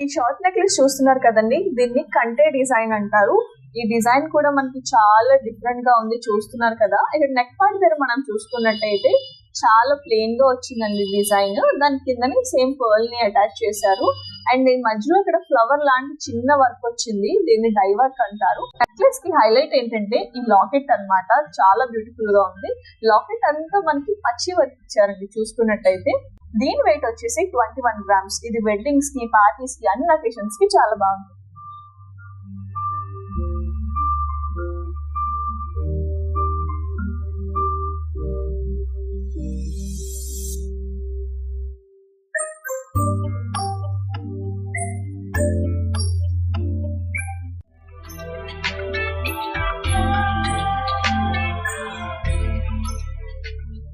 ఈ short necklace చూస్తున్నారు కదండి, దీన్ని కంటే డిజైన్ అంటారు. ఈ డిజైన్ కూడా మనకి చాలా డిఫరెంట్ గా ఉంది, చూస్తున్నారు కదా. ఇక్కడ నెక్ పార్ట్ దగ్గర మనం చూసుకున్నట్టయితే చాలా ప్లెయిన్ గా వచ్చిందండి డిజైన్. దాని కిందని సేమ్ పర్ల్ ని అటాచ్ చేశారు. అండ్ ఈ మధ్యలో ఇక్కడ ఫ్లవర్ లాంటి చిన్న వర్క్ వచ్చింది, దీన్ని డై వర్క్ అంటారు. నెక్లెస్ కి హైలైట్ ఏంటంటే ఈ లాకెట్ అన్నమాట, చాలా బ్యూటిఫుల్ గా ఉంది. లాకెట్ అంతా మనకి పచ్చి వర్క్ ఇచ్చారండి చూసుకున్నట్టయితే. దీని వెయిట్ వచ్చేసి 21 grams. ఇది వెడ్డింగ్స్ కి, పార్టీస్ కి, అన్ని అకేషన్స్ కి చాలా బాగుంది.